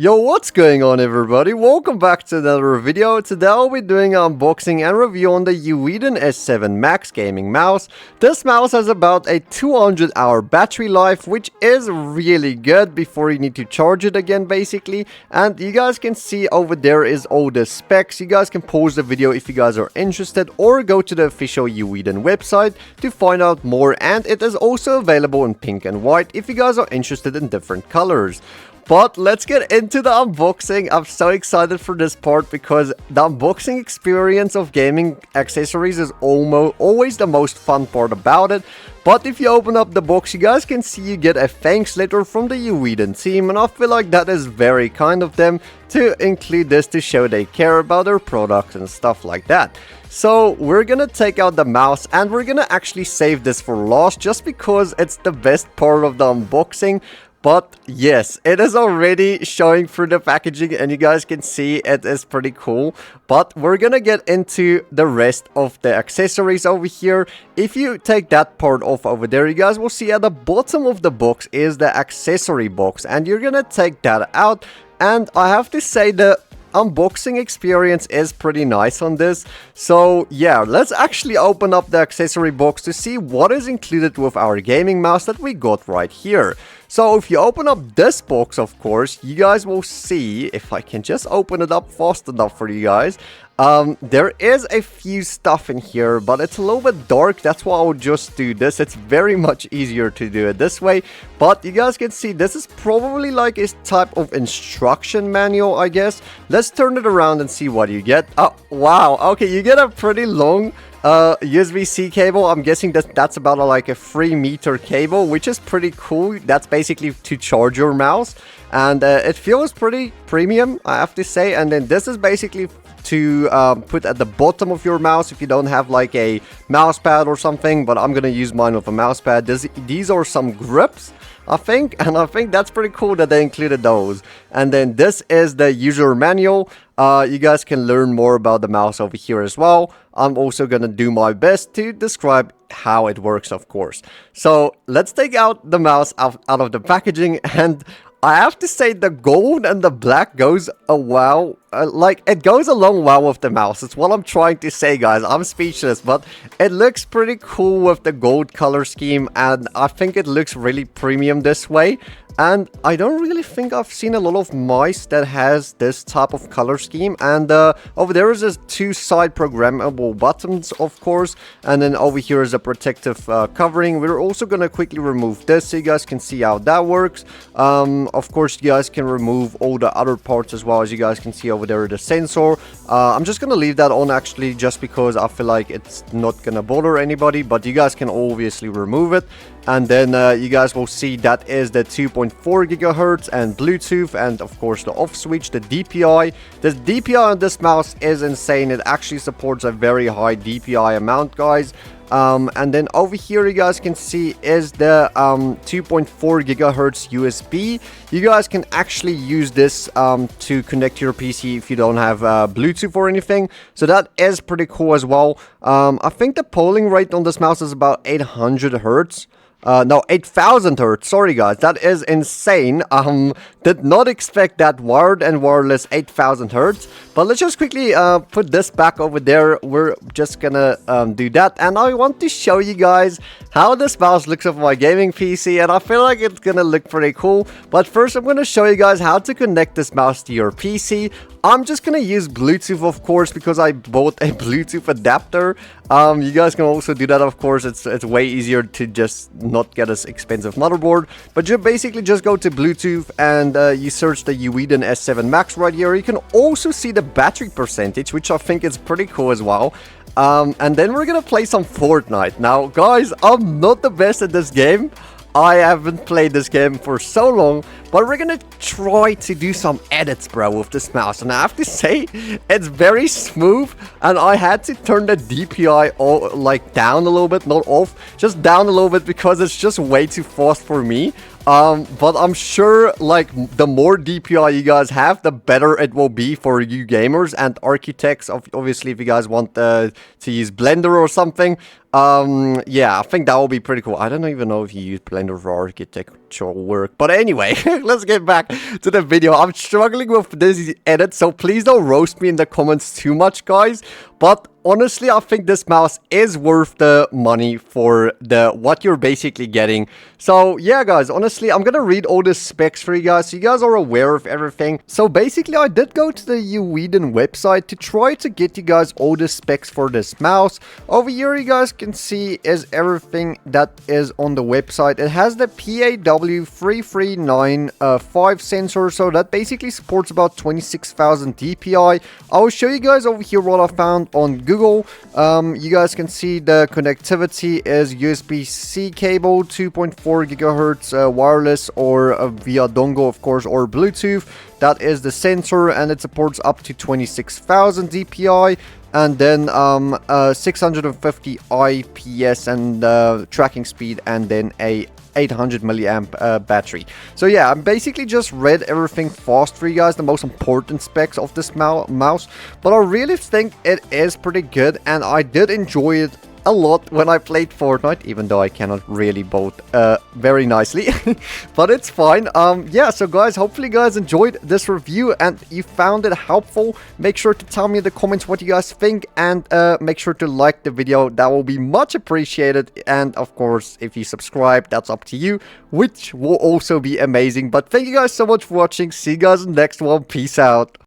Yo, what's going on everybody? Welcome back to another video. Today I'll be doing an unboxing and review on the EWEADN S7 MAX gaming mouse. This mouse has about a 200-hour battery life, which is really good before you need to charge it again basically. And you guys can see over there is all the specs. You guys can pause the video if you guys are interested or go to the official EWEADN website to find out more, and it is also available in pink and white if you guys are interested in different colors. But let's get into the unboxing. I'm so excited for this part because the unboxing experience of gaming accessories is always the most fun part about it. But if you open up the box, you guys can see you get a thanks letter from the EWEADN team, and I feel like that is very kind of them to include this to show they care about their products and stuff like that. So we're gonna take out the mouse and we're gonna actually save this for last just because it's the best part of the unboxing. But yes, it is already showing through the packaging and you guys can see it is pretty cool. But we're gonna get into the rest of the accessories over here. If you take that part off over there, you guys will see at the bottom of the box is the accessory box, and you're gonna take that out. And I have to say the unboxing experience is pretty nice on this. So yeah, let's actually open up the accessory box to see what is included with our gaming mouse that we got right here. So if you open up this box, of course, you guys will see, if I can just open it up fast enough for you guys, there is a few stuff in here, but it's a little bit dark. That's why I'll just do this. It's very much easier to do it this way. But you guys can see this is probably like a type of instruction manual, I guess. Let's turn it around and see what you get. Oh, wow. Okay, you get a pretty long USB-C cable. I'm guessing that's about like a 3-meter cable, which is pretty cool. That's basically to charge your mouse, and it feels pretty premium, I have to say. And then this is basically to put at the bottom of your mouse if you don't have like a mouse pad or something, but I'm gonna use mine with a mouse pad. These are some grips, I think, and I think that's pretty cool that they included those. And then this is the user manual. You guys can learn more about the mouse over here as well. I'm also gonna do my best to describe how it works, of course. So let's take out the mouse out of the packaging, and I have to say the gold and the black goes like it goes along well with the mouse. It's what I'm trying to say, guys. I'm speechless, but it looks pretty cool with the gold color scheme, and I think it looks really premium this way. And I don't really think I've seen a lot of mice that has this type of color scheme. And over there is 2 side programmable buttons, of course. And then over here is a protective covering. We're also going to quickly remove this so you guys can see how that works. Of course, you guys can remove all the other parts as well. As you guys can see over there, the sensor. I'm just going to leave that on actually just because I feel like it's not going to bother anybody. But you guys can obviously remove it. And then you guys will see that is the 2.4 gigahertz and Bluetooth, and of course the off switch, the DPI. The DPI on this mouse is insane. It actually supports a very high DPI amount, guys. And then over here you guys can see is the 2.4 gigahertz USB. You guys can actually use this to connect to your PC if you don't have Bluetooth or anything. So that is pretty cool as well. I think the polling rate on this mouse is about 800 hertz. No, 8000 hertz. Sorry guys, that is insane. Did not expect that wired and wireless 8000 hertz. But let's just quickly put this back over there. We're just gonna do that, and I want to show you guys how this mouse looks on my gaming PC, and I feel like it's gonna look pretty cool. But first I'm gonna show you guys how to connect this mouse to your PC. I'm just gonna use Bluetooth, of course, because I bought a Bluetooth adapter. You guys can also do that, of course. It's way easier to just not get an expensive motherboard. But you basically just go to Bluetooth and you search the EWEADN S7 MAX right here. You can also see the battery percentage, which I think is pretty cool as well. And then we're gonna play some Fortnite. Now, guys, I'm not the best at this game. I haven't played this game for so long, but we're gonna try to do some edits, bro, with this mouse. And I have to say, it's very smooth, and I had to turn the DPI like down a little bit, not off, just down a little bit because it's just way too fast for me. But I'm sure like the more DPI you guys have, the better it will be for you gamers and architects. Obviously, if you guys want to use Blender or something, yeah, I think that will be pretty cool. I don't even know if you use Blender for actual work. But anyway, let's get back to the video. I'm struggling with this edit, so please don't roast me in the comments too much, guys. But honestly, I think this mouse is worth the money for what you're basically getting. So yeah, guys, honestly, I'm gonna read all the specs for you guys so you guys are aware of everything. So basically, I did go to the EWEADN website to try to get you guys all the specs for this mouse. Over here, you guys can see is everything that is on the website. It has the PAW3395 sensor, so that basically supports about 26,000 DPI. I will show you guys over here what I found on Google. You guys can see the connectivity is USB-C cable, 2.4 gigahertz wireless, or via dongle, of course, or Bluetooth. That is the sensor, and it supports up to 26,000 DPI. And then 650 IPS and tracking speed, and then a 800 milliamp battery. So yeah, I basically just read everything fast for you guys, the most important specs of this mouse, but I really think it is pretty good, and I did enjoy it a lot when I played Fortnite, even though I cannot really both very nicely. But it's fine. Yeah, so guys, hopefully you guys enjoyed this review and you found it helpful. Make sure to tell me in the comments what you guys think, and make sure to like the video. That will be much appreciated. And of course, if you subscribe, that's up to you, which will also be amazing. But thank you guys so much for watching. See you guys in the next one. Peace out.